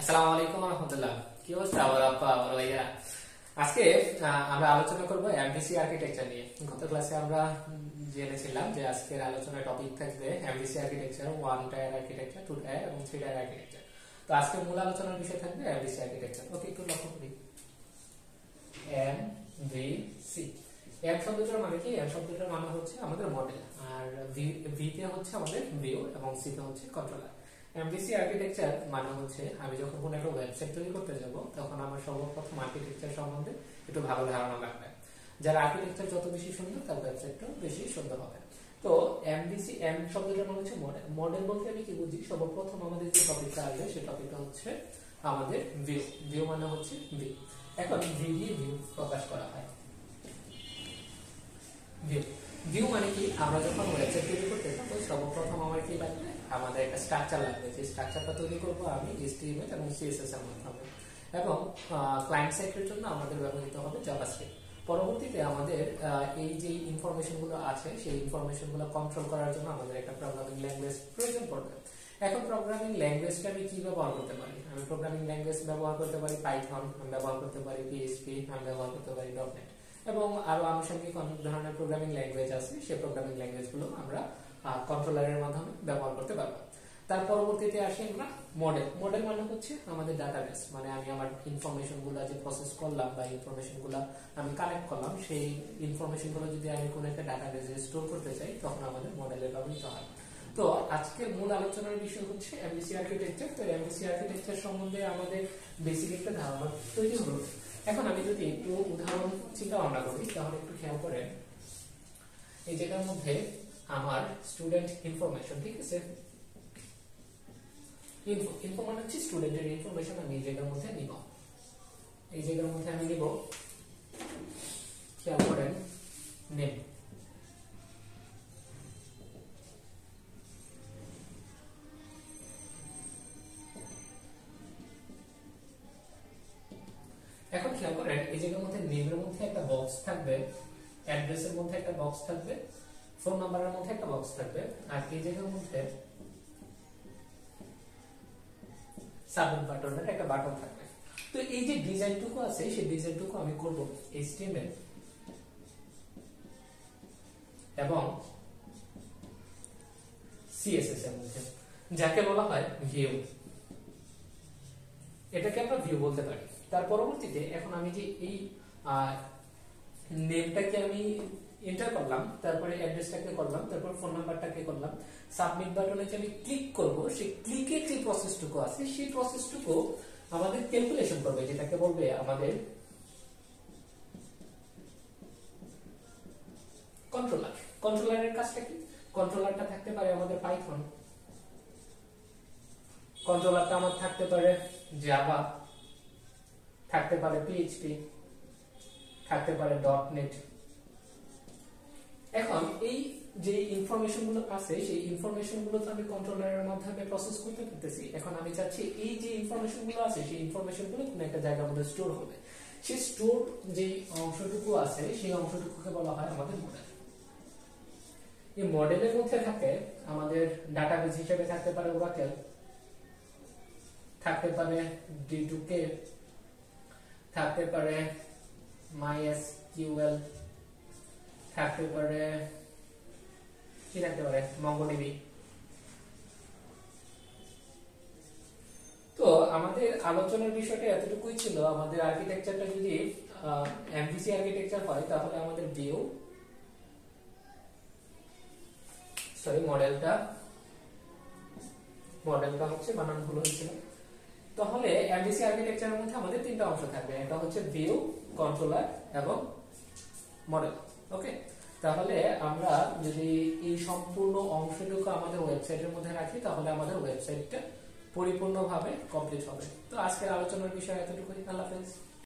আসসালামু আলাইকুম ওয়া রাহমাতুল্লাহ। কি অবস্থা আমার আপা আমার ভাইয়া? আজকে আমরা আলোচনা করব এমভিসি আর্কিটেকচার নিয়ে। গত ক্লাসে আমরা জেনেছিলাম যে আজকের আলোচনার টপিক থাকবে MVC architecture, 1 tyre architecture, 2 tyre এবং 3 টায়ার আর্কিটেকচার। তো আজকে মূল আলোচনার বিষয় থাকবে এমভিসি আর্কিটেকচার। ওকে, একটু লক্ষ্য করি। এমভিসি এম শব্দটার মানে কি? এম শব্দটার মানে হচ্ছে আমাদের মডেল, আর ভি তে হচ্ছে আমাদের ভিউ এবং সি তে হচ্ছে কন্ট্রোলার। এমভিসি আর্কিটেকচার মানে হচ্ছে আমি যখন কোনো একটা ওয়েবসাইট তৈরি করতে যাব তখন আমার সর্বপ্রথম আর্কিটেকচার সম্বন্ধে একটু ভালো ধারণা লাগবে। যার আর্কিটেকচার যত বেশি সুন্দর তার ওয়েবসাইটটাও বেশি সুন্দর হবে। তো এমভিসি এম শব্দটার মানে হচ্ছে মডেল। মডেল বলতে আমি কি বুঝি? সর্বপ্রথম আমাদের যে টপিকটা আসবে সেই টপিকটা হচ্ছে আমাদের ভিউ। ভিউ মানে হচ্ছে ভি। এখন ভি দিয়ে ভিউ প্রকাশ করা হয়। ভিউ ভিউ মানে কি? আমরা যখন ওয়েবসাইট তৈরি করতে যাব সর্বপ্রথম আমার কি লাগবে? আমাদের একটা স্ট্রাকচার লাগবে। যে স্ট্রাকচারটা তৈরি করব আমি HTML এবং CSS এর মাধ্যমে, এবং ক্লায়েন্ট সাইটের জন্য আমাদের ব্যবহৃত হবে জাভাস্ক্রিপ্ট। পরবর্তীতে আমাদের এই যে ইনফরমেশন গুলো আছে সেই ইনফরমেশন গুলো কন্ট্রোল করার জন্য আমাদের একটা প্রোগ্রামিং ল্যাঙ্গুয়েজ প্রয়োজন পড়বে। এখন প্রোগ্রামিং ল্যাঙ্গুয়েজটা আমি কি ব্যবহার করতে পারি? আমি প্রোগ্রামিং ল্যাঙ্গুয়েজ ব্যবহার করতে পারি পাইথন, আমি ব্যবহার করতে পারি PHP, আমি ব্যবহার করতে পারি .NET, এবং আরো আনুষঙ্গিক অনেক ধরনের প্রোগ্রামিং ল্যাঙ্গুয়েজ আছে। সেই প্রোগ্রামিং ল্যাঙ্গুয়েজ গুলো আমরা কন্ট্রোলারের মাধ্যমে ব্যবহার করতে পারবো। তার পরবর্তীতে আসি আমরা মডেল। মডেল মানে হচ্ছে আমাদের ডাটাবেস, মানে আমি আমার ইনফরমেশন গুলো যে প্রসেস করলাম বা ইনফরমেশন গুলো আমি কালেক্ট করলাম, সেই ইনফরমেশন গুলো যদি আমি কোনো একটা ডাটাবেসে স্টোর করতে চাই তখন আমাদের মডেলের ব্যবহৃত হয়। তো আজকের মূল আলোচনার বিষয় হচ্ছে এমভিসি আর্কিটেকচার। তো এমভিসি আর্কিটেকচার সম্বন্ধে আমাদের বেসিক একটা ধারণা তৈরি হলো। এখন আমি যদি একটু উদাহরণ চিন্তা ভাবনা করি তাহলে একটু খেয়াল করেন, এই জায়গার মধ্যে আমার স্টুডেন্ট ইনফরমেশন, ঠিক আছে, ইনফো মানে হচ্ছে স্টুডেন্টের ইনফরমেশন আমি এই জায়গার মধ্যে নিব। এই জায়গার মধ্যে আমি নিব, খেয়াল করেন, নেম। এখন খেয়াল করেন এই জায়গার মধ্যে নেমের মধ্যে একটা বক্স থাকবে, অ্যাড্রেসের মধ্যে একটা বক্স থাকবে, ফোন নাম্বারের মধ্যে একটা বক্স থাকবে, আর এই জায়গার মধ্যে সাবমিট বাটনের একটা বাটন থাকবে। তো এই যে ডিজাইনটুকু আছে সেই ডিজাইনটুকু আমি করব HTML এবং CSS এর মধ্যে, যাকে বলা হয় ভিউ। এটাকে আমরা ভিউ বলতে পারি। তার পরবর্তীতে এখন আমি যে এই নেমটাকে আমি এন্টার করলাম, তারপরে অ্যাড্রেসটাকে করলাম, তারপর ফোন নাম্বারটাকে করলাম, সাবমিট বাটনে যে আমি ক্লিক করব সেই ক্লিকের যে প্রসেসটুকু আছে সেই প্রসেসটুকু আমাদের ক্যালকুলেশন করবে, যেটাকে বলবে আমাদের কন্ট্রোলার। কন্ট্রোলারের কাজটা কি? কন্ট্রোলারটা থাকতে পারে আমাদের পাইথন, কন্ট্রোলারটা আমার থাকতে পারে জাভা, থাকতে পারে PHP, থাকতে পারে .NET। এখন এই যে ইনফরমেশন গুলো আছে সেই ইনফরমেশন গুলো তো আমি কন্ট্রোলারের মাধ্যমে প্রসেস করতে পারতেছি। এখন আমি চাচ্ছি এই যে ইনফরমেশন গুলো আছে সেই ইনফরমেশন গুলো কোনো একটা জায়গার মধ্যে স্টোর হবে। সেই স্টোর যে অংশটুকু আছে সেই অংশটুকুকে বলা হয় আমাদের মডেল। এই মডেলের মধ্যে থাকে আমাদের ডাটাবেস হিসেবে থাকতে পারে ওরাকেল, থাকতে পারে D2K, থাকতে পারে MySQL, থাকতে পারে কি থাকতে পারে MongoDB। তো আমাদের আলোচনার বিষয়টা এতটুকুই ছিল। আমাদের আর্কিটেকচারটা যদি এমভিসি আর্কিটেকচার হয় তাহলে আমাদের ভিউ মডেলটা হচ্ছে বানান ভুল হয়েছিল। তাহলে এমভিসি আর্কিটেকচারের মধ্যে আমাদের তিনটা অংশ থাকবে, এটা হচ্ছে ভিউ, কন্ট্রোলার এবং মডেল। ওকে, তাহলে আমরা যদি এই সম্পূর্ণ অংশটুকু আমাদের ওয়েবসাইটের মধ্যে রাখি তাহলে আমাদের ওয়েবসাইটটা পরিপূর্ণভাবে কমপ্লিট হবে। তো আজকের আলোচনার বিষয় এতটুকুই। আল্লাহ হাফেজ।